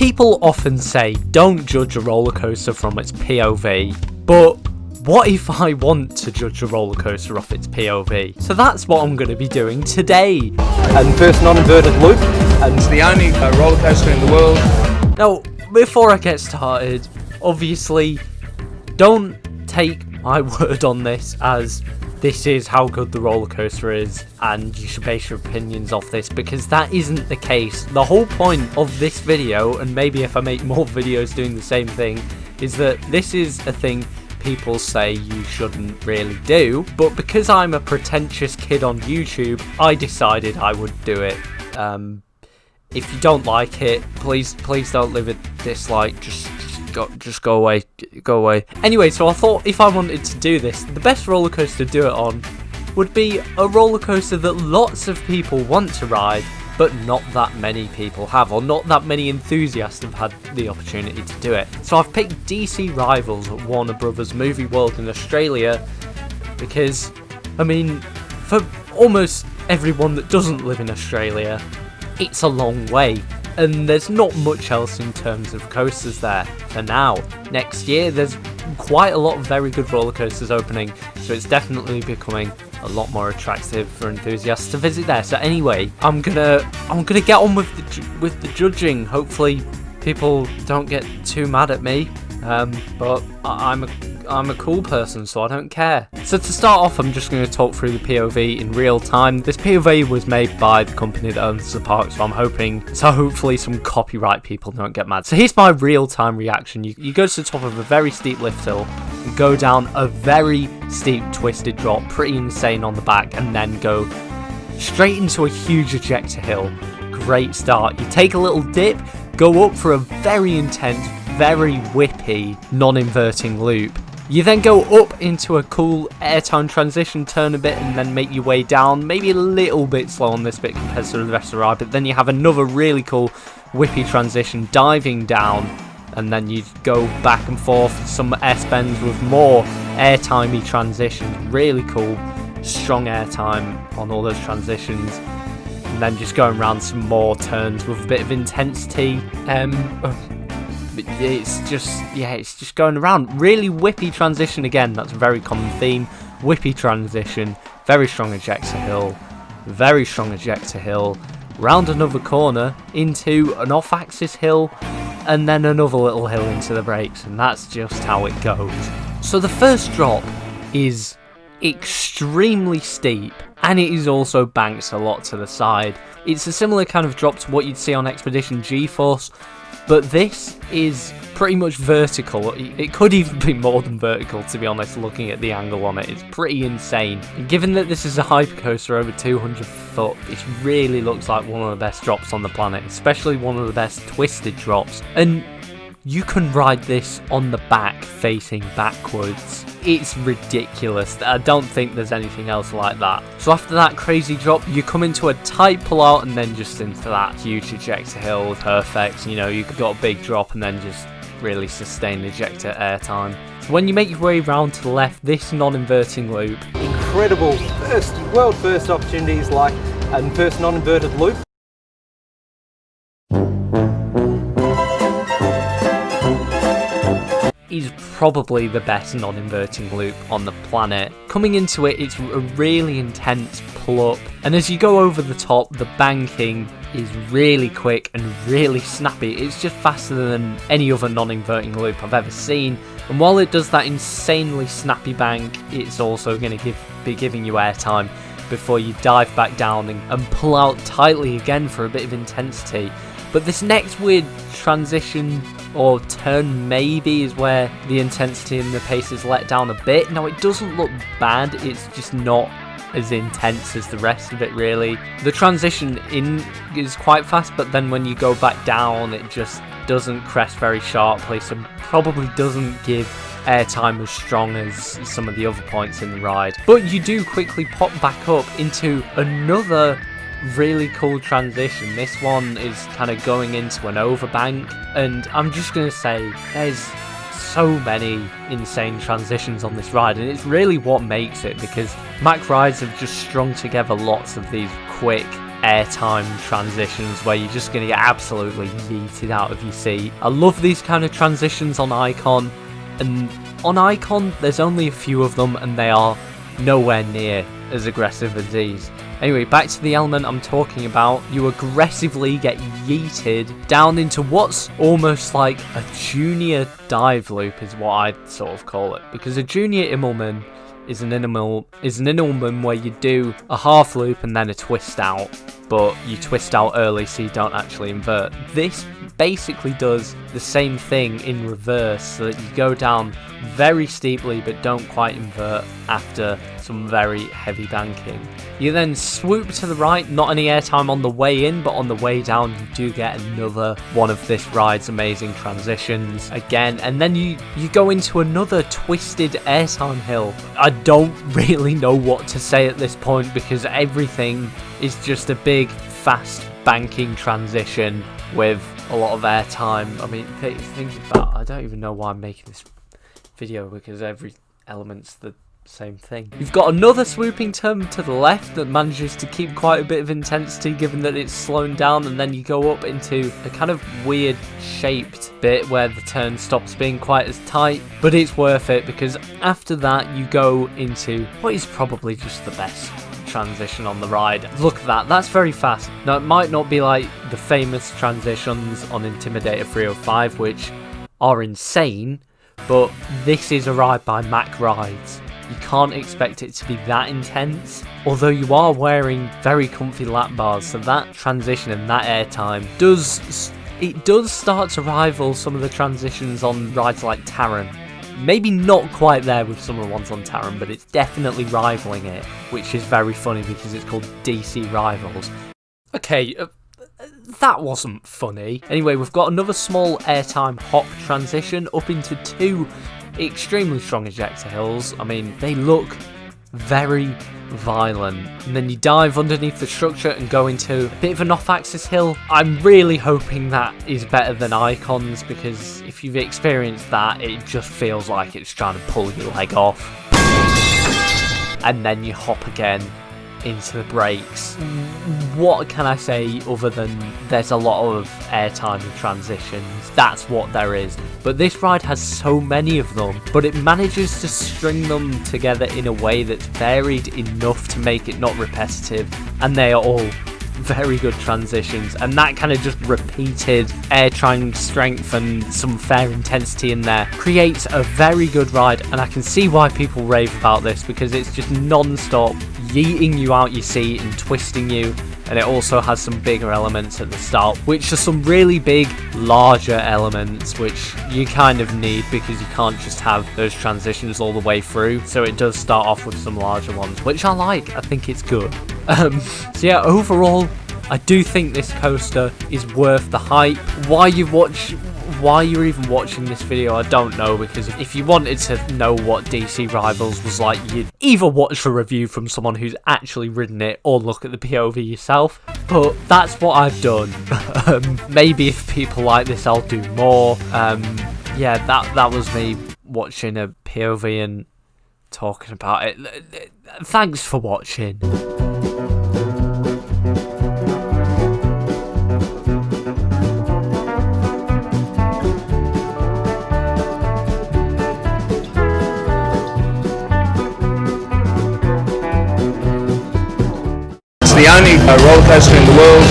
People often say don't judge a roller coaster from its POV, but what if I want to judge a roller coaster off its POV? So that's what I'm going to be doing today. And first non-inverted loop, and it's the only roller coaster in the world. Now, before I get started, obviously, don't take my word on this as this is how good the roller coaster is and you should base your opinions off this, because that isn't the case. The whole point of this video, and maybe if I make more videos doing the same thing, is that this is a thing people say you shouldn't really do, but because I'm a pretentious kid on YouTube, I decided I would do it. If you don't like it, please don't leave a dislike, just go away, Anyway, so I thought if I wanted to do this, the best roller coaster to do it on would be a roller coaster that lots of people want to ride, but not that many people have, or not that many enthusiasts have had the opportunity to do it. So I've picked DC Rivals at Warner Brothers Movie World in Australia, because, I mean, for almost everyone that doesn't live in Australia, it's a long way. And there's not much else in terms of coasters there for now. Next year, there's quite a lot of very good roller coasters opening, so it's definitely becoming a lot more attractive for enthusiasts to visit there. So anyway, I'm gonna get on with the judging. Hopefully, people don't get too mad at me. But I'm a cool person, so I don't care. So to start off, I'm just going to talk through the POV in real time. This POV was made by the company that owns the park, so hopefully some copyright people don't get mad. So here's my real-time reaction. You go to the top of a very steep lift hill, and go down a very steep twisted drop, pretty insane on the back, and then go straight into a huge ejector hill. Great start. You take a little dip, go up for a very intense, very whippy non-inverting loop. You then go up into a cool airtime transition, turn a bit, and then make your way down, maybe a little bit slow on this bit compared to the rest of the ride, but then you have another really cool whippy transition diving down, and then you go back and forth, some S-bends with more airtimey transitions, really cool, strong airtime on all those transitions, and then just going around some more turns with a bit of intensity. It's just going around. Really whippy transition again, that's a very common theme. Whippy transition, very strong ejector hill, round another corner into an off-axis hill, and then another little hill into the brakes, and that's just how it goes. So the first drop is extremely steep, and it is also banks a lot to the side. It's a similar kind of drop to what you'd see on Expedition G-Force, but this is pretty much vertical. It could even be more than vertical, to be honest, looking at the angle on it. It's pretty insane. And given that this is a hypercoaster over 200 foot, it really looks like one of the best drops on the planet, especially one of the best twisted drops. And you can ride this on the back, facing backwards. It's ridiculous. I don't think there's anything else like that. So after that crazy drop, you come into a tight pull-out and then just into that huge ejector hill. Perfect. You know, you've got a big drop and then just really sustained ejector airtime. So when you make your way round to the left, this non-inverting loop. Incredible world first opportunities like first non-inverted loop. Is probably the best non-inverting loop on the planet. Coming into it, it's a really intense pull-up, and as you go over the top, the banking is really quick and really snappy. It's just faster than any other non-inverting loop I've ever seen, and while it does that insanely snappy bank, it's also going to be giving you airtime before you dive back down and pull out tightly again for a bit of intensity. But this next weird transition or turn maybe is where the intensity and the pace is let down a bit. Now, it doesn't look bad, it's just not as intense as the rest of it, really. The transition in is quite fast, but then when you go back down, it just doesn't crest very sharply, so probably doesn't give airtime as strong as some of the other points in the ride. But you do quickly pop back up into another really cool transition. This one is kind of going into an overbank, and I'm just going to say there's so many insane transitions on this ride, and it's really what makes it, because MacLeod have just strung together lots of these quick airtime transitions where you're just going to get absolutely yeeted out of your seat. I love these kind of transitions on Icon, and on Icon there's only a few of them and they are nowhere near as aggressive as these. Anyway, back to the element I'm talking about. You aggressively get yeeted down into what's almost like a junior dive loop is what I'd sort of call it, because a junior Immelman is an Immelman where you do a half loop and then a twist out, but you twist out early so you don't actually invert. This basically does the same thing in reverse, so that you go down very steeply but don't quite invert after some very heavy banking. You then swoop to the right, not any airtime on the way in, but on the way down you do get another one of this ride's amazing transitions again, and then you go into another twisted airtime hill. I don't really know what to say at this point because everything is just a big fast banking transition with a lot of airtime. I mean, think about it. I don't even know why I'm making this video because every element's the same thing. You've got another swooping turn to the left that manages to keep quite a bit of intensity given that it's slowing down, and then you go up into a kind of weird shaped bit where the turn stops being quite as tight, but it's worth it because after that you go into what is probably just the best transition on the ride. Look at that, that's very fast. Now it might not be like the famous transitions on Intimidator 305 which are insane, but this is a ride by MacLeod. You can't expect it to be that intense, although you are wearing very comfy lap bars, so that transition and that airtime does start to rival some of the transitions on rides like Taron. Maybe not quite there with some of the ones on Taron, but it's definitely rivaling it, which is very funny because it's called DC Rivals. Okay, that wasn't funny. Anyway, we've got another small airtime hop transition up into two extremely strong ejector hills. I mean, they look very violent. And then you dive underneath the structure and go into a bit of an off-axis hill. I'm really hoping that is better than Icons, because if you've experienced that, it just feels like it's trying to pull your leg off. And then you hop again into the brakes. What can I say other than there's a lot of airtime and transitions? That's what there is. But this ride has so many of them, but it manages to string them together in a way that's varied enough to make it not repetitive, and they are all very good transitions, and that kind of just repeated airtime strength and some fair intensity in there creates a very good ride. And I can see why people rave about this, because it's just non-stop yeeting you out your seat and twisting you, and it also has some bigger elements at the start, which are some really big, larger elements, which you kind of need because you can't just have those transitions all the way through. So it does start off with some larger ones, which I like. I think it's good. So yeah, overall, I do think this coaster is worth the hype. Why you're even watching this video, I don't know, because if you wanted to know what DC Rivals was like, you'd either watch a review from someone who's actually ridden it or look at the POV yourself. But that's what I've done. Maybe if people like this, I'll do more. Yeah, that was me watching a POV and talking about it. Thanks for watching. The only roller coaster in the world